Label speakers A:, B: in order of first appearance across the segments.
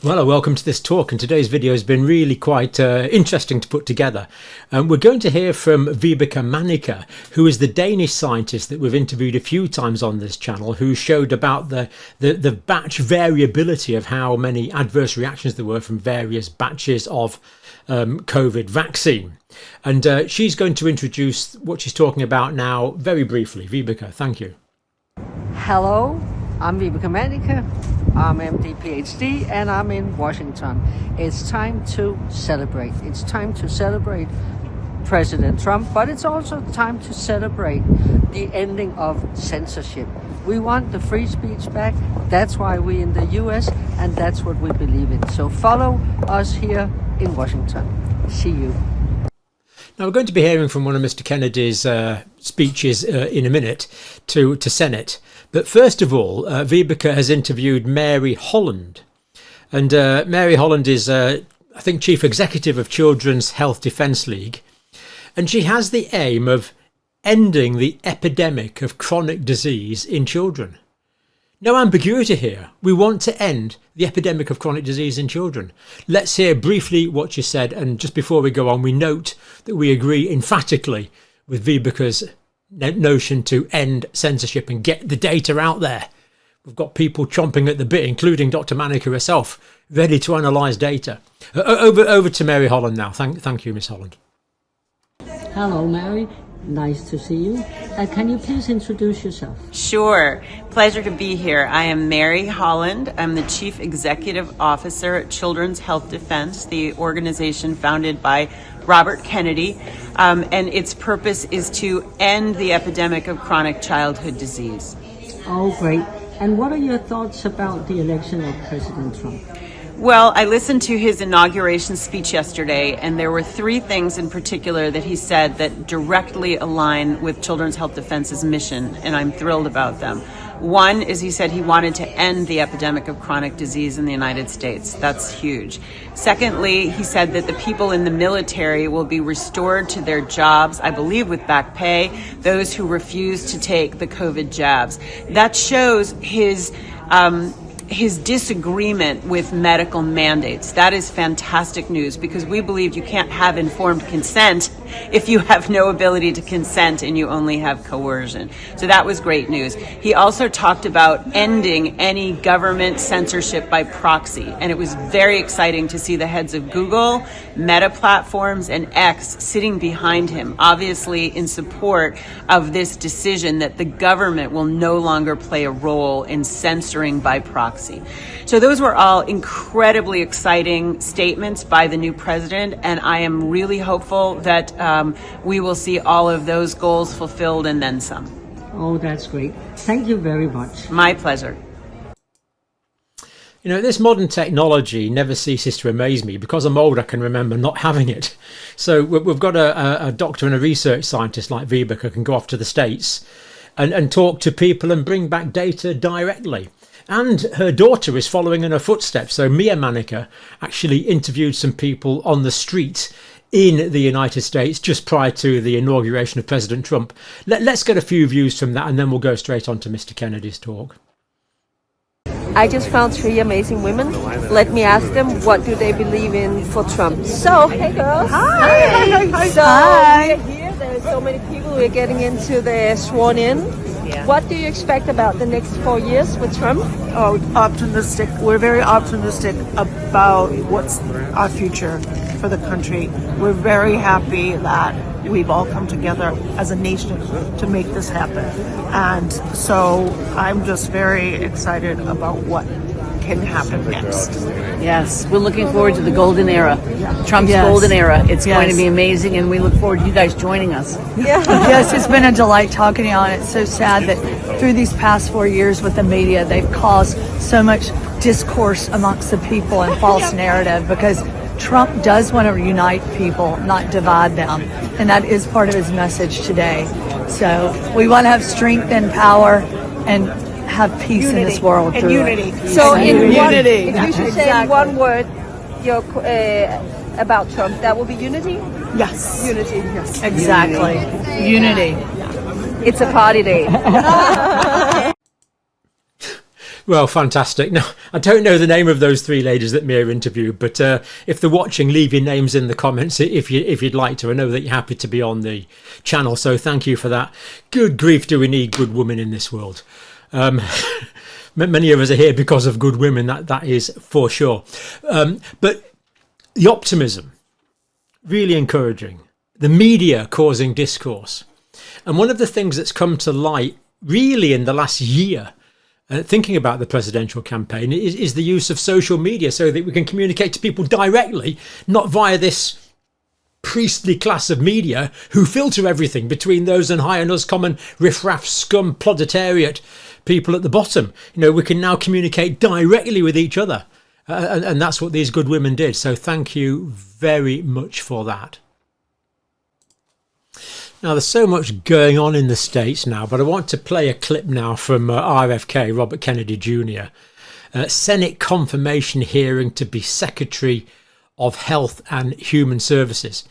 A: Well, welcome to this talk, and today's video has been really quite interesting to put together. We're going to hear from Vibeke Manninke, who is the Danish scientist that we've interviewed a few times on this channel, who showed about the batch variability of how many adverse reactions there were from various batches of COVID vaccine. And she's going to introduce what she's talking about now very briefly. Vibeke, thank you.
B: Hello, I'm Vibeke Manninke. I'm MD, PhD, and I'm in Washington. It's time to celebrate. It's time to celebrate President Trump, but it's also time to celebrate the ending of censorship. We want the free speech back. That's why we're in the US, and that's what we believe in. So follow us here in Washington. See you.
A: Now, we're going to be hearing from one of Mr. Kennedy's speeches in a minute to Senate. But first of all, Vibeke has interviewed Mary Holland. And Mary Holland is, I think, Chief Executive of Children's Health Defence League. And she has the aim of ending the epidemic of chronic disease in children. No ambiguity here. We want to end the epidemic of chronic disease in children. Let's hear briefly what she said. And just before we go on, we note that we agree emphatically with Vibeke's notion to end censorship and get the data out there. We've got people chomping at the bit, including Dr. Manninke herself, ready to analyse data. Over to Mary Holland now. Thank you, Miss Holland.
B: Hello, Mary. Nice to see you. Can you please introduce yourself?
C: Sure. Pleasure to be here. I am Mary Holland. I'm the Chief Executive Officer at Children's Health Defense, the organization founded by Robert Kennedy, and its purpose is to end the epidemic of chronic childhood disease.
B: Oh, great. And what are your thoughts about the election of President Trump?
C: Well, I listened to his inauguration speech yesterday, and there were three things in particular that he said that directly align with Children's Health Defense's mission, and I'm thrilled about them. One is he said he wanted to end the epidemic of chronic disease in the United States. That's huge. Secondly, he said that the people in the military will be restored to their jobs, I believe with back pay, those who refuse to take the COVID jabs. That shows his disagreement with medical mandates. That is fantastic news, because we believe you can't have informed consent if you have no ability to consent and you only have coercion. So that was great news. He also talked about ending any government censorship by proxy, and it was very exciting to see the heads of Google, Meta Platforms, and X sitting behind him, obviously in support of this decision that the government will no longer play a role in censoring by proxy. So those were all incredibly exciting statements by the new president, and I am really hopeful that we will see all of those goals fulfilled and then some.
B: Oh, that's great. Thank you very much.
C: My pleasure.
A: You know, this modern technology never ceases to amaze me. Because I'm old, I can remember not having it. So we've got a doctor and a research scientist like Vibeke who can go off to the States and talk to people and bring back data directly. And her daughter is following in her footsteps. So Mia Manninke actually interviewed some people on the street in the United States just prior to the inauguration of President Trump. Let's get a few views from that, and then we'll go straight on to Mr. Kennedy's talk.
D: I just found three amazing women. Let me ask them, what do they believe in for Trump? So, hey girls.
E: Hi.
D: Hi. So,
E: Hi.
D: we're here. There's so many people. We're getting into the sworn in. Yeah. What do you expect about the next 4 years with Trump?
E: Oh, optimistic. We're very optimistic about what's our future for the country. We're very happy that we've all come together as a nation to make this happen. And so I'm just very excited about what can happen next.
F: Yes, we're looking forward to the golden era, Trump's golden era. It's going to be amazing, and we look forward to you guys joining us.
D: Yeah.
G: Yes, it's been a delight talking to you, and it's so sad that through these past 4 years with the media, they've caused so much discourse amongst the people and false narrative, because Trump does want to unite people, not divide them, and that is part of his message today. So we want to have strength and power and have peace in this world
E: and
G: through
E: unity.
G: it.
D: So in one,
E: unity.
D: if you should say in one word about Trump, that will be unity?
E: Yes.
D: Unity. Yes.
G: Exactly. Unity.
D: It's a party day.
A: Well, fantastic. Now, I don't know the name of those three ladies that Mia interviewed, but if they're watching, leave your names in the comments if you'd like to. I know that you're happy to be on the channel, so thank you for that. Good grief, do we need good women in this world? Many of us are here because of good women, that is for sure. But the optimism, really encouraging. The media causing discourse. And one of the things that's come to light really in the last year, thinking about the presidential campaign, is the use of social media so that we can communicate to people directly, not via this priestly class of media who filter everything between those on high and us common riffraff scum proletariat people at the bottom. You know, we can now communicate directly with each other, and that's what these good women did. So thank you very much for that. Now, there's so much going on in the States now, but I want to play a clip now from RFK, Robert Kennedy Jr., Senate confirmation hearing to be Secretary of Health and Human Services.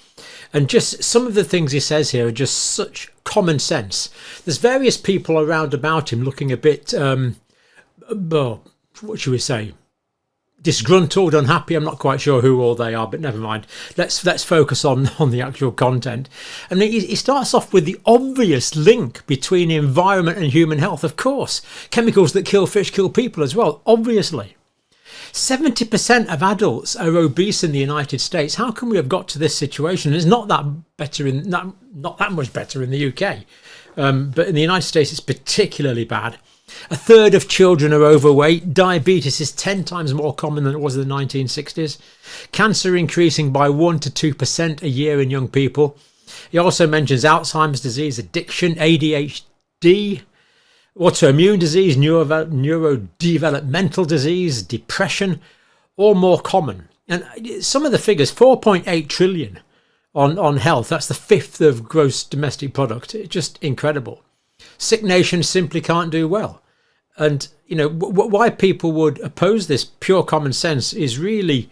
A: And just some of the things he says here are just such common sense. There's various people around about him looking a bit, well, what should we say? Disgruntled, unhappy. I'm not quite sure who all they are, but never mind. Let's focus on the actual content. And he starts off with the obvious link between environment and human health. Of course, chemicals that kill fish kill people as well, obviously. 70% of adults are obese in the United States. How can we have got to this situation? It's not that much better in the UK, but in the United States it's particularly bad. A third of children are overweight. Diabetes is 10 times more common than it was in the 1960s. Cancer increasing by 1 to 2% a year in young people. He also mentions Alzheimer's disease, addiction, ADHD, autoimmune disease, neurodevelopmental disease, depression, all more common. And some of the figures, 4.8 trillion on health. That's the fifth of gross domestic product. It's just incredible. Sick nations simply can't do well. And, you know, why people would oppose this pure common sense is really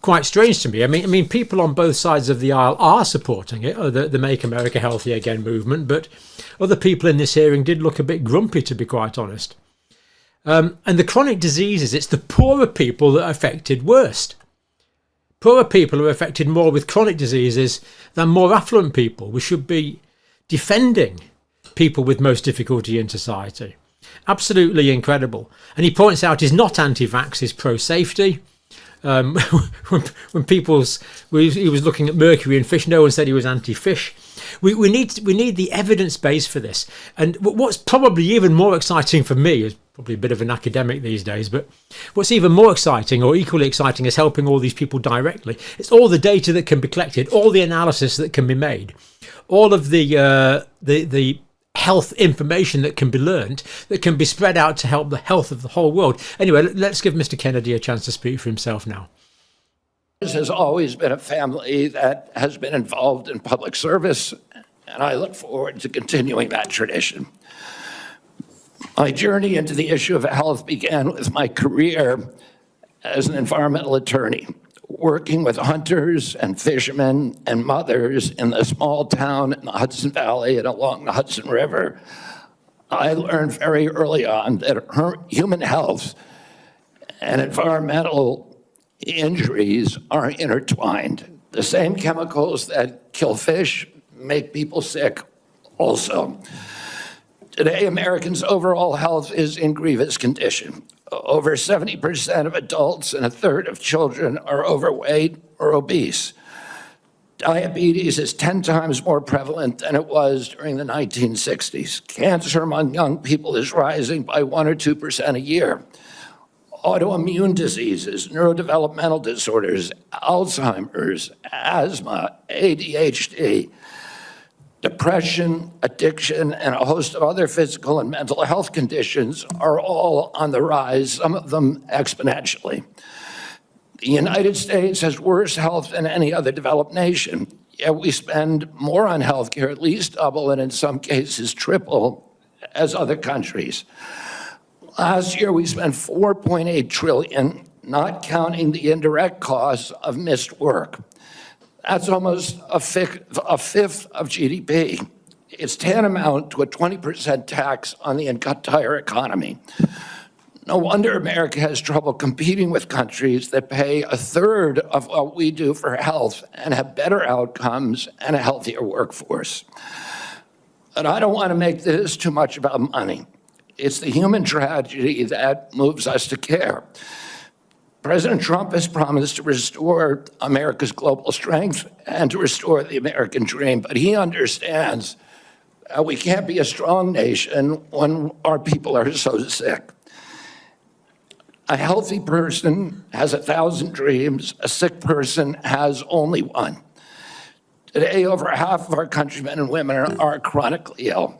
A: quite strange to me. I mean, people on both sides of the aisle are supporting it, the Make America Healthy Again movement, but other people in this hearing did look a bit grumpy, to be quite honest. And the chronic diseases, it's the poorer people that are affected worst. Poorer people are affected more with chronic diseases than more affluent people. We should be defending people with most difficulty in society. Absolutely incredible. And he points out he's not anti-vax, he's pro-safety. When he was looking at mercury in fish, no one said he was anti-fish. We need the evidence base for this. And what's probably even more exciting for me, is probably a bit of an academic these days, but what's even more exciting or equally exciting is helping all these people directly. It's all the data that can be collected, all the analysis that can be made, all of the health information that can be learned, that can be spread out to help the health of the whole world. Anyway, let's give Mr. Kennedy a chance to speak for himself now.
H: This has always been a family that has been involved in public service, and I look forward to continuing that tradition. My journey into the issue of health began with my career as an environmental attorney, working with hunters and fishermen and mothers in the small town in the Hudson Valley and along the Hudson River. I learned very early on that human health and environmental injuries are intertwined. The same chemicals that kill fish make people sick also. Today, Americans' overall health is in grievous condition. Over 70% of adults and a third of children are overweight or obese. Diabetes is 10 times more prevalent than it was during the 1960s. Cancer among young people is rising by 1 or 2% a year. Autoimmune diseases, neurodevelopmental disorders, Alzheimer's, asthma, ADHD, depression, addiction, and a host of other physical and mental health conditions are all on the rise, some of them exponentially. The United States has worse health than any other developed nation, yet we spend more on healthcare, at least double, and in some cases triple, as other countries. Last year, we spent $4.8 trillion, not counting the indirect costs of missed work. That's almost a fifth of GDP. It's tantamount to a 20% tax on the entire economy. No wonder America has trouble competing with countries that pay a third of what we do for health and have better outcomes and a healthier workforce. But I don't want to make this too much about money. It's the human tragedy that moves us to care. President Trump has promised to restore America's global strength and to restore the American dream, but he understands we can't be a strong nation when our people are so sick. A healthy person has 1,000 dreams. A sick person has only one. Today, over half of our countrymen and women are chronically ill.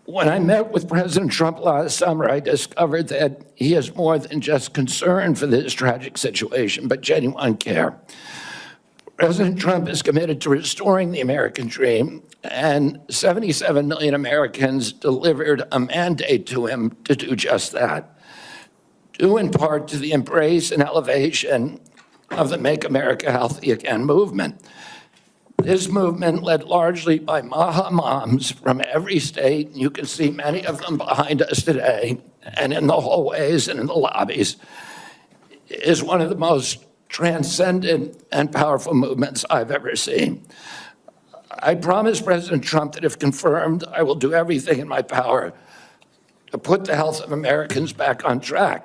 H: When I met with President Trump last summer, I discovered that he is more than just concern for this tragic situation, but genuine care. President Trump is committed to restoring the American dream, and 77 million Americans delivered a mandate to him to do just that, due in part to the embrace and elevation of the Make America Healthy Again movement. This movement, led largely by Maha moms from every state, you can see many of them behind us today, and in the hallways and in the lobbies, is one of the most transcendent and powerful movements I've ever seen. I promise President Trump that if confirmed, I will do everything in my power to put the health of Americans back on track.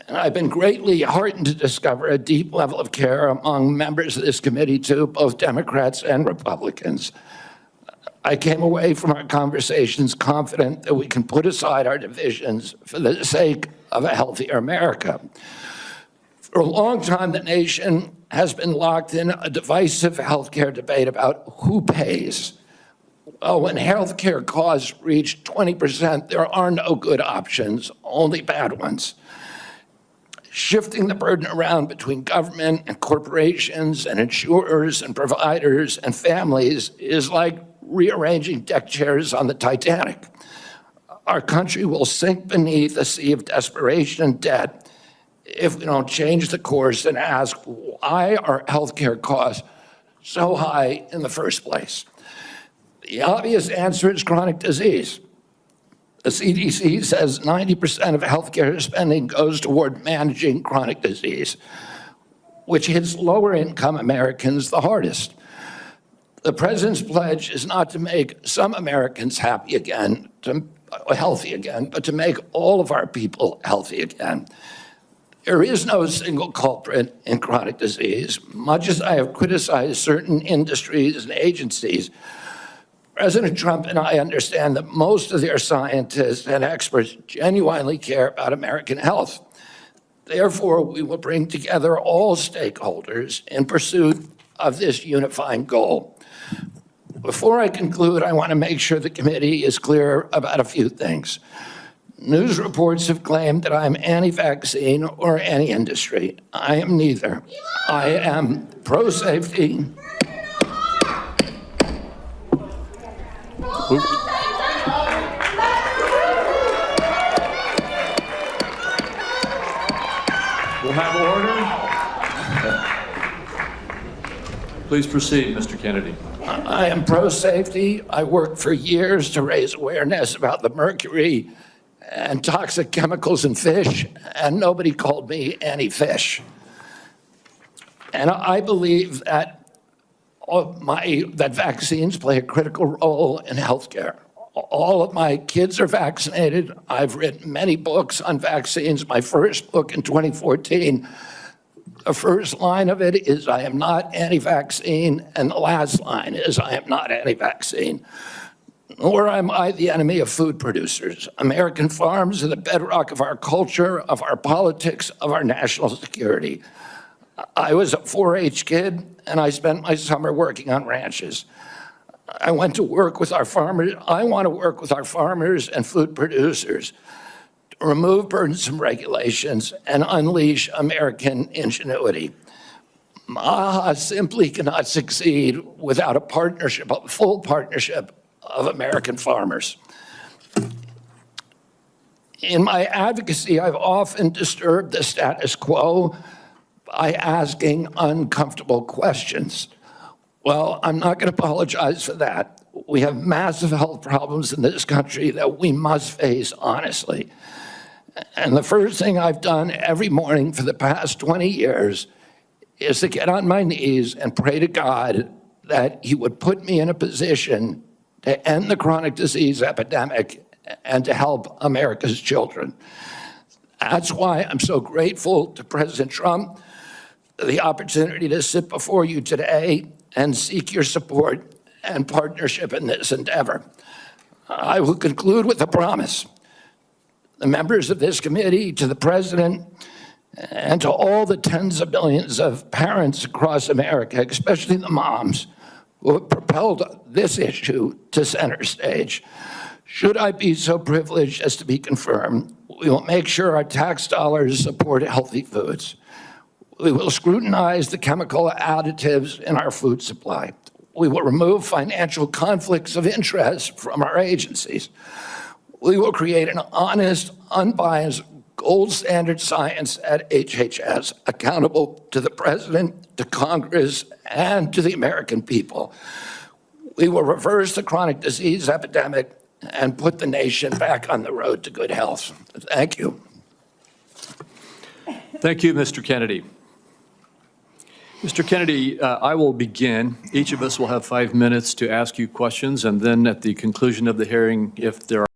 H: And I've been greatly heartened to discover a deep level of care among members of this committee, too, both Democrats and Republicans. I came away from our conversations confident that we can put aside our divisions for the sake of a healthier America. For a long time, the nation has been locked in a divisive healthcare debate about who pays. Well, when healthcare costs reach 20%, there are no good options, only bad ones. Shifting the burden around between government and corporations and insurers and providers and families is like rearranging deck chairs on the Titanic. Our country will sink beneath a sea of desperation and debt if we don't change the course and ask, why are healthcare costs so high in the first place? The obvious answer is chronic disease. The CDC says 90% of healthcare spending goes toward managing chronic disease, which hits lower income Americans the hardest. The president's pledge is not to make some Americans healthy again, but to make all of our people healthy again. There is no single culprit in chronic disease. Much as I have criticized certain industries and agencies, President Trump and I understand that most of their scientists and experts genuinely care about American health. Therefore, we will bring together all stakeholders in pursuit of this unifying goal. Before I conclude, I want to make sure the committee is clear about a few things. News reports have claimed that I'm anti-vaccine or anti-industry. I am neither. I am pro-safety.
I: We'll have order. Please proceed, Mr. Kennedy.
H: I am pro-safety. I worked for years to raise awareness about the mercury and toxic chemicals in fish, and nobody called me anti-fish. And I believe that that vaccines play a critical role in healthcare. All of my kids are vaccinated. I've written many books on vaccines. My first book in 2014, the first line of it is, I am not anti-vaccine, and the last line is, I am not anti-vaccine. Nor am I the enemy of food producers. American farms are the bedrock of our culture, of our politics, of our national security. I was a 4-H kid, and I spent my summer working on ranches. I went to work with our farmers. I want to work with our farmers and food producers to remove burdensome regulations and unleash American ingenuity. MAHA simply cannot succeed without a partnership, a full partnership of American farmers. In my advocacy, I've often disturbed the status quo by asking uncomfortable questions. Well, I'm not going to apologize for that. We have massive health problems in this country that we must face honestly. And the first thing I've done every morning for the past 20 years is to get on my knees and pray to God that he would put me in a position to end the chronic disease epidemic and to help America's children. That's why I'm so grateful to President Trump for the opportunity to sit before you today and seek your support and partnership in this endeavor. I will conclude with a promise. The members of this committee, to the President, and to all the tens of millions of parents across America, especially the moms, who have propelled this issue to center stage. Should I be so privileged as to be confirmed, we will make sure our tax dollars support healthy foods. We will scrutinize the chemical additives in our food supply. We will remove financial conflicts of interest from our agencies. We will create an honest, unbiased, gold standard science at HHS, accountable to the President, to Congress, and to the American people. We will reverse the chronic disease epidemic and put the nation back on the road to good health. Thank you.
I: Thank you, Mr. Kennedy. Mr. Kennedy, I will begin. Each of us will have 5 minutes to ask you questions, and then at the conclusion of the hearing, if there are